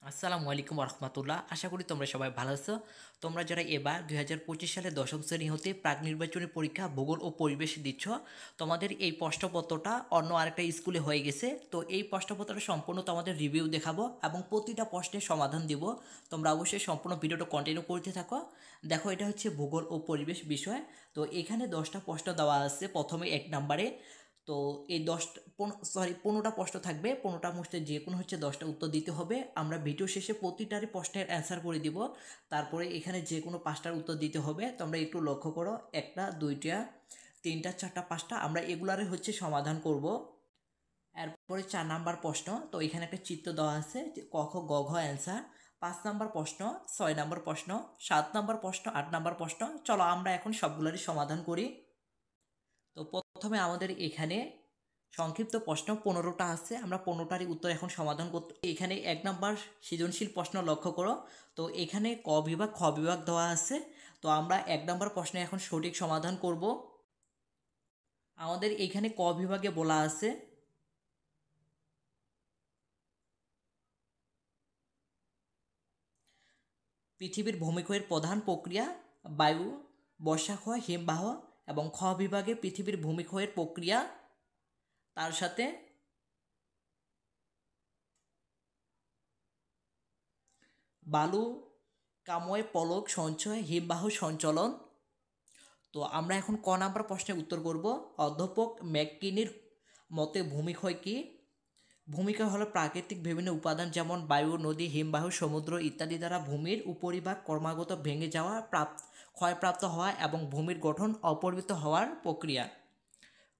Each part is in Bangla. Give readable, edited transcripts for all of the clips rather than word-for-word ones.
আসসালামু আলাইকুম রহমতুল্লাহ। আশা করি তোমরা সবাই ভালো আছো। তোমরা যারা এবার 2025 সালে দশম শ্রেণী হতে প্রাক নির্বাচনী পরীক্ষা ভূগোল ও পরিবেশ দিচ্ছ, তোমাদের এই প্রশ্নপত্রটা অন্য আরেকটা স্কুলে হয়ে গেছে। তো এই প্রশ্নপত্রটা সম্পূর্ণ তোমাদের রিভিউ দেখাবো এবং প্রতিটা প্রশ্নের সমাধান দিব। তোমরা অবশ্যই সম্পূর্ণ ভিডিওটা কন্টিনিউ করতে থাকো। দেখো, এটা হচ্ছে ভূগোল ও পরিবেশ বিষয়। তো এখানে 10টা প্রশ্ন দেওয়া আছে। প্রথমে 1 নম্বরে তো এই 15টা প্রশ্ন থাকবে। 15টার মধ্যে যে কোনো 10টা উত্তর দিতে হবে। আমরা ভিডিও শেষে প্রতিটারই প্রশ্নের অ্যান্সার করে দিব। তারপরে এখানে যে কোনো 5টার উত্তর দিতে হবে। তোমরা একটু লক্ষ্য করো, 1টা 2টা 3টা 4টা 5টা আমরা এগুলারে সমাধান করব। এরপরে 4 নাম্বার প্রশ্ন। তো এখানে একটা চিত্র দেওয়া আছে, ক খ গ ঘ অ্যান্সার। 5 নাম্বার প্রশ্ন, 6 নাম্বার প্রশ্ন, 7 নাম্বার প্রশ্ন, 8 নাম্বার প্রশ্ন। চলো আমরা এখন সবগুলোরই সমাধান করি। তো প্রথমে আমাদের এখানে সংক্ষিপ্ত প্রশ্ন 15টা আছে। আমরা 15টারই উত্তর এখন সমাধান করতে। এখানে 1 নাম্বার সৃজনশীল প্রশ্ন লক্ষ্য করো। তো এখানে ক বিভাগ খ বিভাগ দেওয়া আছে। তো আমরা 1 নাম্বার প্রশ্নে এখন সঠিক সমাধান করব। আমাদের এখানে ক বিভাগে বলা আছে, পৃথিবীর ভূমিক্ষয়ের প্রধান প্রক্রিয়া বায়ু, বর্ষাক্ষয়, হিমবাহ। এবং খ বিভাগে পৃথিবীর ভূমিক্ষয়ের প্রক্রিয়া, তার সাথে বালু কাময় পলক সঞ্চয়, হিমবাহ সঞ্চলন। তো আমরা এখন ক নাম্বার প্রশ্নের উত্তর করব। অধ্যাপক ম্যাককিনির মতে ভূমিক্ষয় কি? ভূমিক্ষয় হলো প্রাকৃতিক বিভিন্ন উপাদান যেমন বায়ু, নদী, হিমবাহ, সমুদ্র ইত্যাদি দ্বারা ভূমির উপরিভাগ ক্রমাগত ভেঙে যাওয়া, ক্ষয়প্রাপ্ত হওয়া এবং ভূমির গঠন অপরিবর্তিত হওয়ার প্রক্রিয়া।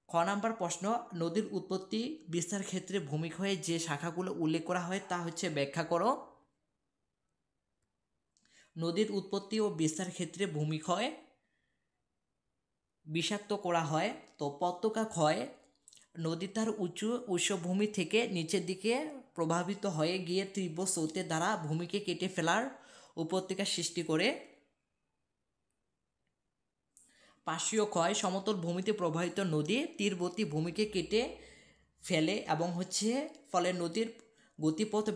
খ নাম্বার প্রশ্ন, নদীর উৎপত্তি বিস্তার ক্ষেত্রে ভূমিক্ষয়ে যে শাখাগুলো উল্লেখ করা হয় তা ব্যাখ্যা করো। নদীর উৎপত্তি ও বিস্তার ক্ষেত্রে ভূমিক্ষয় বিষাক্ত করা হয়। তো পত্যকা ক্ষয়, নদী তার উঁচু উৎসভূমি থেকে নিচের দিকে প্রভাবিত হয়ে গিয়ে তীব্র স্রোতের দ্বারা ভূমিকে কেটে ফেলার উপত্যকা সৃষ্টি করে। পার্শ্বীয় ক্ষয়, সমতল ভূমিতে প্রবাহিত নদী তীরবর্তী ভূমিকে কেটে ফেলে এবং ফলে নদীর গতিপথ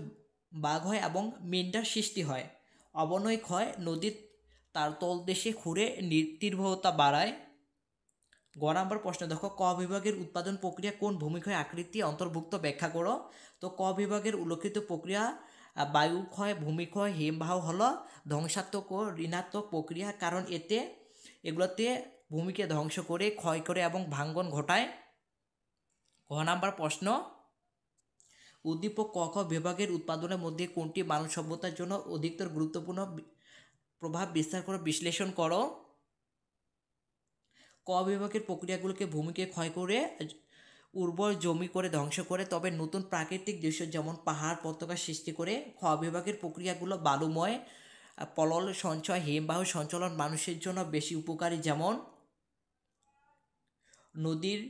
বাঘ হয় এবং মেন্ডার সৃষ্টি হয়। অবনয় ক্ষয়, নদীর তার তলদেশে খুঁড়ে নির্ভরতা বাড়ায়। গ নাম্বার প্রশ্ন দেখো, ক বিভাগের উৎপাদন প্রক্রিয়া কোন ভূমিক্ষয় আকৃতি অন্তর্ভুক্ত ব্যাখ্যা করো। তো ক বিভাগের উল্লেখিত প্রক্রিয়া বায়ুক্ষয়, ভূমিক্ষয়, হিমবাহ হলো ধ্বংসাত্মক ও ঋণাত্মক প্রক্রিয়া, কারণ এগুলোতে ভূমিকে ধ্বংস করে, ক্ষয় করে এবং ভাঙ্গন ঘটায়। ক নাম্বার প্রশ্ন, উদ্দীপক ক খ বিভাগের উৎপাদনের মধ্যে কোনটি মানব সভ্যতার জন্য অধিকতর গুরুত্বপূর্ণ প্রভাব বিস্তার করে বিশ্লেষণ করো। ক বিভাগের প্রক্রিয়াগুলোকে ভূমিকে ক্ষয় করে উর্বর জমি করে ধ্বংস করে, তবে নতুন প্রাকৃতিক দৃশ্য যেমন পাহাড় পতাকা সৃষ্টি করে। খ বিভাগের প্রক্রিয়াগুলো বালুময় পলল সঞ্চয়, হিমবাহ সঞ্চালন মানুষের জন্য বেশি উপকারী, যেমন নদীর